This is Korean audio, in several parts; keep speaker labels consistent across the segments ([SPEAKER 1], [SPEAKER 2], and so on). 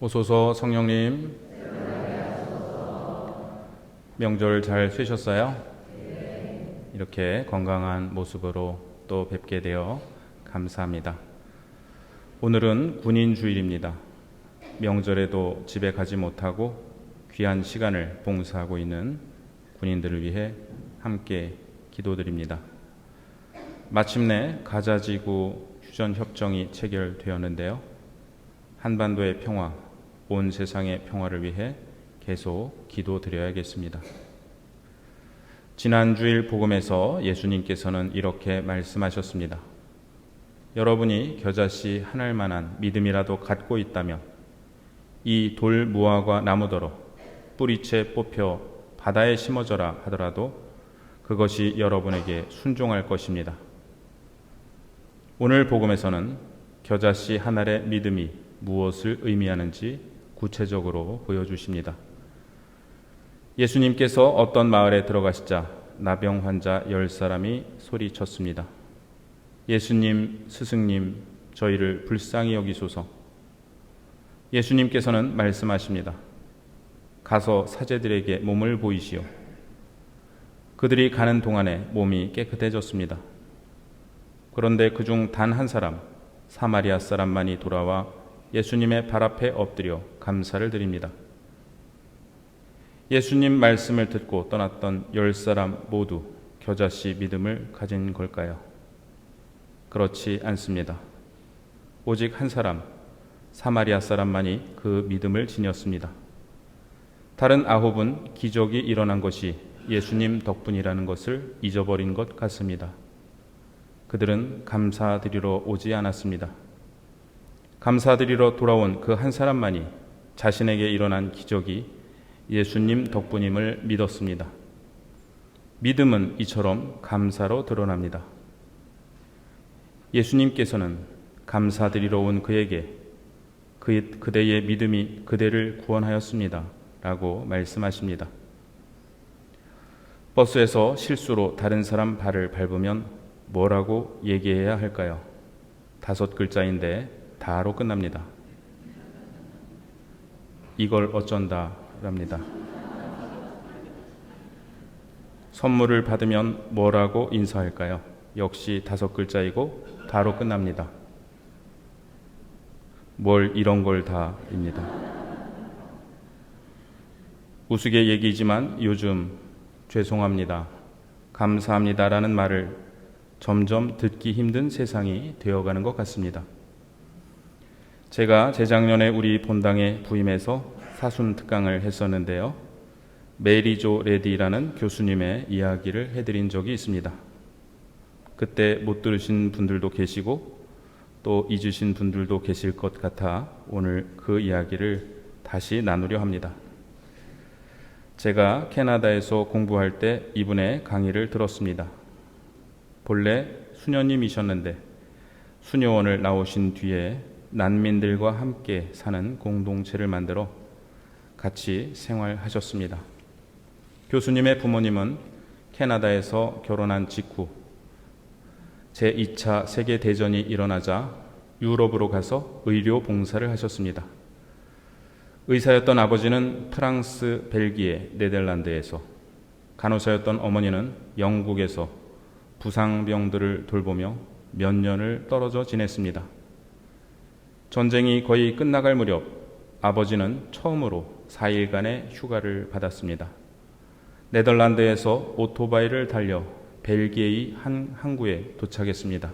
[SPEAKER 1] 오소서 성령님, 명절 잘 쉬셨어요? 이렇게 건강한 모습으로 또 뵙게 되어 감사합니다. 오늘은 군인 주일입니다. 명절에도 집에 가지 못하고 귀한 시간을 봉사하고 있는 군인들을 위해 함께 기도드립니다. 마침내 가자지구 휴전협정이 체결되었는데요. 한반도의 평화, 온 세상의 평화를 위해 계속 기도드려야겠습니다. 지난 주일 복음에서 예수님께서는 이렇게 말씀하셨습니다. 여러분이 겨자씨 하늘만한 믿음이라도 갖고 있다면 이 돌 무화과 나무더러 뿌리채 뽑혀 바다에 심어져라 하더라도 그것이 여러분에게 순종할 것입니다. 오늘 복음에서는 겨자씨 하나의 믿음이 무엇을 의미하는지 구체적으로 보여주십니다. 예수님께서 어떤 마을에 들어가시자 나병 환자 10사람이 소리쳤습니다. 예수님, 스승님, 저희를 불쌍히 여기소서. 예수님께서는 말씀하십니다. 가서 사제들에게 몸을 보이시오. 그들이 가는 동안에 몸이 깨끗해졌습니다. 그런데 그중 단 한 사람, 사마리아 사람만이 돌아와 예수님의 발 앞에 엎드려 감사를 드립니다. 예수님 말씀을 듣고 떠났던 10사람 모두 겨자씨 믿음을 가진 걸까요? 그렇지 않습니다. 오직 한 사람, 사마리아 사람만이 그 믿음을 지녔습니다. 다른 9은 기적이 일어난 것이 예수님 덕분이라는 것을 잊어버린 것 같습니다. 그들은 감사드리러 오지 않았습니다. 감사드리러 돌아온 그 한 사람만이 자신에게 일어난 기적이 예수님 덕분임을 믿었습니다. 믿음은 이처럼 감사로 드러납니다. 예수님께서는 감사드리러 온 그에게 그대의 믿음이 그대를 구원하였습니다. 라고 말씀하십니다. 버스에서 실수로 다른 사람 발을 밟으면 뭐라고 얘기해야 할까요? 5글자인데 다로 끝납니다. 이걸 어쩐다랍니다. 선물을 받으면 뭐라고 인사할까요? 역시 5글자이고 다로 끝납니다. 뭘 이런 걸 다입니다. 우스개 얘기지만 요즘 죄송합니다, 감사합니다라는 말을 점점 듣기 힘든 세상이 되어가는 것 같습니다. 제가 재작년에 우리 본당에 부임해서 사순 특강을 했었는데요. 메리조 레디라는 교수님의 이야기를 해드린 적이 있습니다. 그때 못 들으신 분들도 계시고 또 잊으신 분들도 계실 것 같아 오늘 그 이야기를 다시 나누려 합니다. 제가 캐나다에서 공부할 때 이분의 강의를 들었습니다. 본래 수녀님이셨는데 수녀원을 나오신 뒤에 난민들과 함께 사는 공동체를 만들어 같이 생활하셨습니다. 교수님의 부모님은 캐나다에서 결혼한 직후 제2차 세계대전이 일어나자 유럽으로 가서 의료 봉사를 하셨습니다. 의사였던 아버지는 프랑스, 벨기에, 네덜란드에서, 간호사였던 어머니는 영국에서 부상병들을 돌보며 몇 년을 떨어져 지냈습니다. 전쟁이 거의 끝나갈 무렵 아버지는 처음으로 4일간의 휴가를 받았습니다. 네덜란드에서 오토바이를 달려 벨기에의 한 항구에 도착했습니다.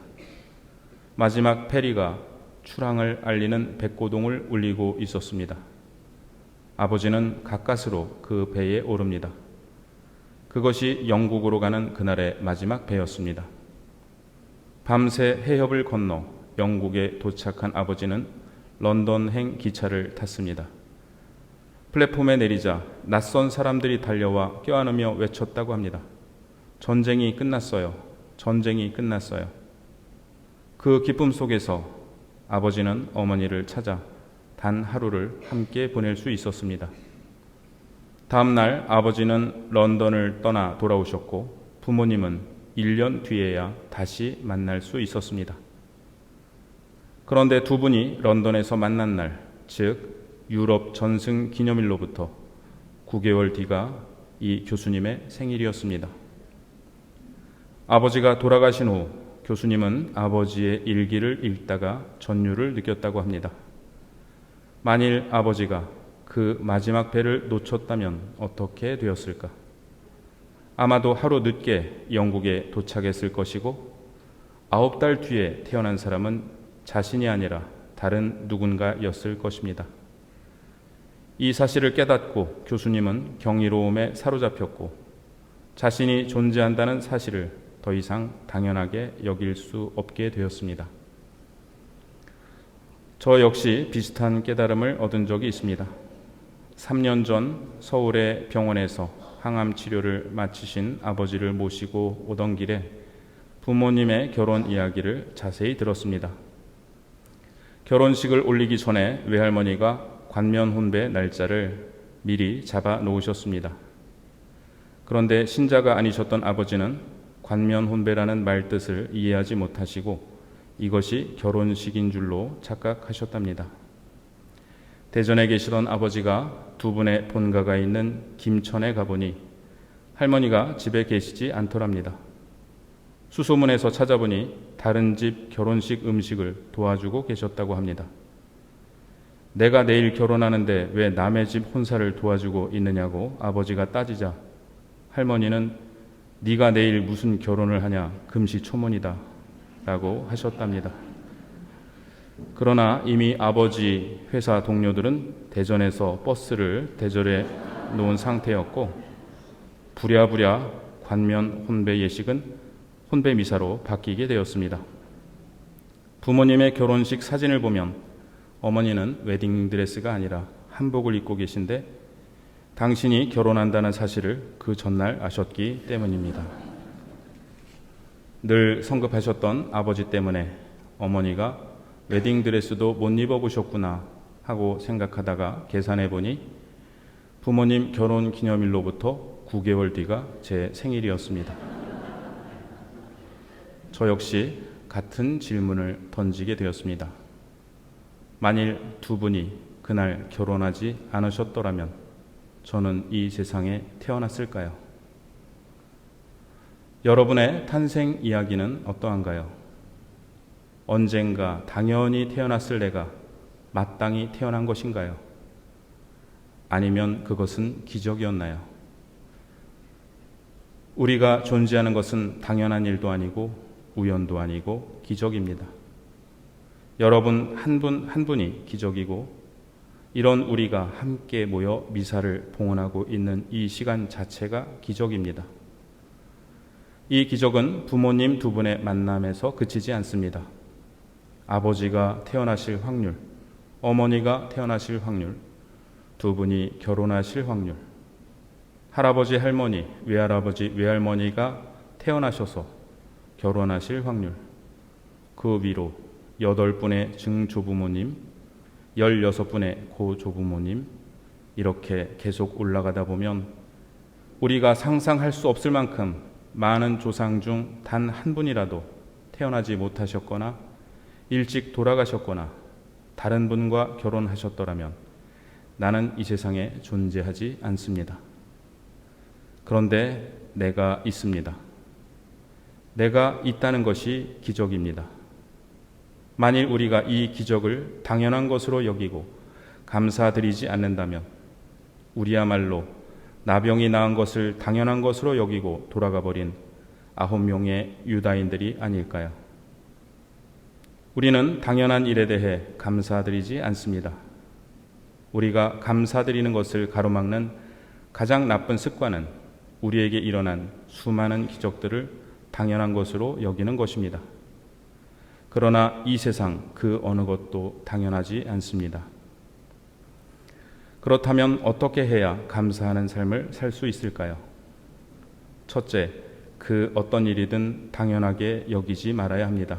[SPEAKER 1] 마지막 페리가 출항을 알리는 백고동을 울리고 있었습니다. 아버지는 가까스로 그 배에 오릅니다. 그것이 영국으로 가는 그날의 마지막 배였습니다. 밤새 해협을 건너 영국에 도착한 아버지는 런던행 기차를 탔습니다. 플랫폼에 내리자 낯선 사람들이 달려와 껴안으며 외쳤다고 합니다. 전쟁이 끝났어요. 전쟁이 끝났어요. 그 기쁨 속에서 아버지는 어머니를 찾아 단 하루를 함께 보낼 수 있었습니다. 다음 날 아버지는 런던을 떠나 돌아오셨고 부모님은 1년 뒤에야 다시 만날 수 있었습니다. 그런데 두 분이 런던에서 만난 날, 즉 유럽 전승 기념일로부터 9개월 뒤가 이 교수님의 생일이었습니다. 아버지가 돌아가신 후 교수님은 아버지의 일기를 읽다가 전율을 느꼈다고 합니다. 만일 아버지가 그 마지막 배를 놓쳤다면 어떻게 되었을까? 아마도 하루 늦게 영국에 도착했을 것이고 9달 뒤에 태어난 사람은 자신이 아니라 다른 누군가였을 것입니다. 이 사실을 깨닫고 교수님은 경이로움에 사로잡혔고 자신이 존재한다는 사실을 더 이상 당연하게 여길 수 없게 되었습니다. 저 역시 비슷한 깨달음을 얻은 적이 있습니다. 3년 전 서울의 병원에서 항암 치료를 마치신 아버지를 모시고 오던 길에 부모님의 결혼 이야기를 자세히 들었습니다. 결혼식을 올리기 전에 외할머니가 관면 혼배 날짜를 미리 잡아 놓으셨습니다. 그런데 신자가 아니셨던 아버지는 관면 혼배라는 말 뜻을 이해하지 못하시고 이것이 결혼식인 줄로 착각하셨답니다. 대전에 계시던 아버지가 두 분의 본가가 있는 김천에 가보니 할머니가 집에 계시지 않더랍니다. 수소문해서 찾아보니 다른 집 결혼식 음식을 도와주고 계셨다고 합니다. 내가 내일 결혼하는데 왜 남의 집 혼사를 도와주고 있느냐고 아버지가 따지자 할머니는 네가 내일 무슨 결혼을 하냐 금시초문이다 라고 하셨답니다. 그러나 이미 아버지 회사 동료들은 대전에서 버스를 대절해 놓은 상태였고 부랴부랴 관면 혼배 예식은 혼배 미사로 바뀌게 되었습니다. 부모님의 결혼식 사진을 보면 어머니는 웨딩드레스가 아니라 한복을 입고 계신데 당신이 결혼한다는 사실을 그 전날 아셨기 때문입니다. 늘 성급하셨던 아버지 때문에 어머니가 웨딩드레스도 못 입어보셨구나 하고 생각하다가 계산해보니 부모님 결혼 기념일로부터 9개월 뒤가 제 생일이었습니다. 저 역시 같은 질문을 던지게 되었습니다. 만일 두 분이 그날 결혼하지 않으셨더라면 저는 이 세상에 태어났을까요? 여러분의 탄생 이야기는 어떠한가요? 언젠가 당연히 태어났을 내가 마땅히 태어난 것인가요? 아니면 그것은 기적이었나요? 우리가 존재하는 것은 당연한 일도 아니고 우연도 아니고 기적입니다. 여러분 한 분 한 분이 기적이고 이런 우리가 함께 모여 미사를 봉헌하고 있는 이 시간 자체가 기적입니다. 이 기적은 부모님 두 분의 만남에서 그치지 않습니다. 아버지가 태어나실 확률, 어머니가 태어나실 확률, 두 분이 결혼하실 확률, 할아버지, 할머니, 외할아버지, 외할머니가 태어나셔서 결혼하실 확률, 그 위로 8분의 증조부모님, 16분의 고조부모님, 이렇게 계속 올라가다 보면 우리가 상상할 수 없을 만큼 많은 조상 중 단 한 분이라도 태어나지 못하셨거나 일찍 돌아가셨거나 다른 분과 결혼하셨더라면 나는 이 세상에 존재하지 않습니다. 그런데 내가 있습니다. 내가 있다는 것이 기적입니다. 만일 우리가 이 기적을 당연한 것으로 여기고 감사드리지 않는다면 우리야말로 나병이 나은 것을 당연한 것으로 여기고 돌아가 버린 9명의 유다인들이 아닐까요? 우리는 당연한 일에 대해 감사드리지 않습니다. 우리가 감사드리는 것을 가로막는 가장 나쁜 습관은 우리에게 일어난 수많은 기적들을 당연한 것으로 여기는 것입니다. 그러나 이 세상 그 어느 것도 당연하지 않습니다. 그렇다면 어떻게 해야 감사하는 삶을 살 수 있을까요? 첫째, 그 어떤 일이든 당연하게 여기지 말아야 합니다.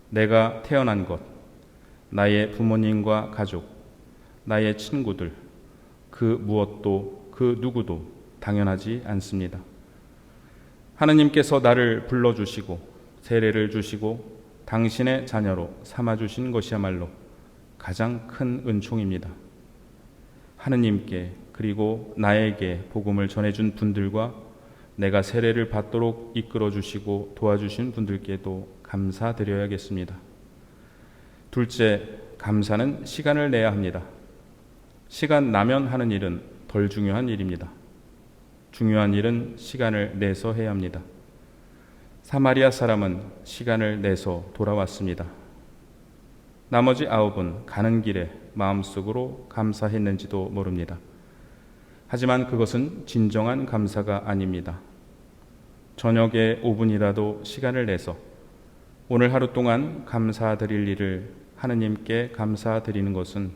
[SPEAKER 1] 내가 태어난 것, 나의 부모님과 가족, 나의 친구들, 그 무엇도 그 누구도 당연하지 않습니다. 하느님께서 나를 불러주시고 세례를 주시고 당신의 자녀로 삼아주신 것이야말로 가장 큰 은총입니다. 하느님께 그리고 나에게 복음을 전해준 분들과 내가 세례를 받도록 이끌어 주시고 도와주신 분들께도 감사드려야겠습니다. 둘째, 감사는 시간을 내야 합니다. 시간 나면 하는 일은 덜 중요한 일입니다. 중요한 일은 시간을 내서 해야 합니다. 사마리아 사람은 시간을 내서 돌아왔습니다. 나머지 9은 가는 길에 마음속으로 감사했는지도 모릅니다. 하지만 그것은 진정한 감사가 아닙니다. 저녁에 5분이라도 시간을 내서 오늘 하루 동안 감사드릴 일을 하느님께 감사드리는 것은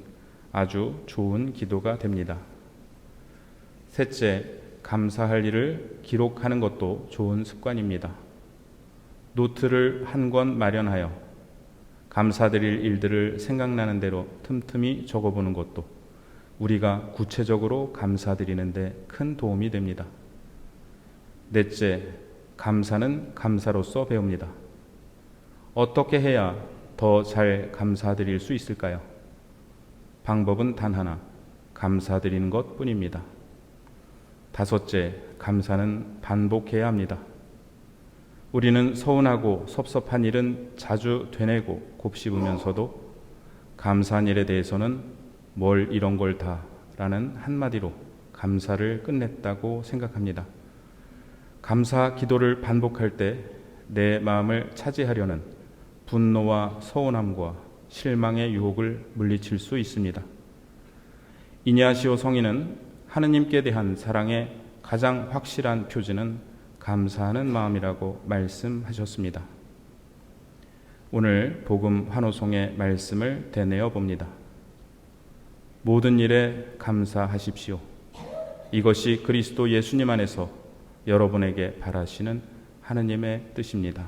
[SPEAKER 1] 아주 좋은 기도가 됩니다. 셋째, 감사할 일을 기록하는 것도 좋은 습관입니다. 노트를 한 권 마련하여 감사드릴 일들을 생각나는 대로 틈틈이 적어보는 것도 우리가 구체적으로 감사드리는 데 큰 도움이 됩니다. 넷째, 감사는 감사로서 배웁니다. 어떻게 해야 더 잘 감사드릴 수 있을까요? 방법은 단 하나, 감사드리는 것 뿐입니다. 다섯째, 감사는 반복해야 합니다. 우리는 서운하고 섭섭한 일은 자주 되뇌고 곱씹으면서도 감사한 일에 대해서는 뭘 이런 걸 다 라는 한마디로 감사를 끝냈다고 생각합니다. 감사 기도를 반복할 때 내 마음을 차지하려는 분노와 서운함과 실망의 유혹을 물리칠 수 있습니다. 이냐시오 성인은 하느님께 대한 사랑의 가장 확실한 표지는 감사하는 마음이라고 말씀하셨습니다. 오늘 복음 환호송의 말씀을 되뇌어 봅니다. 모든 일에 감사하십시오. 이것이 그리스도 예수님 안에서 여러분에게 바라시는 하느님의 뜻입니다.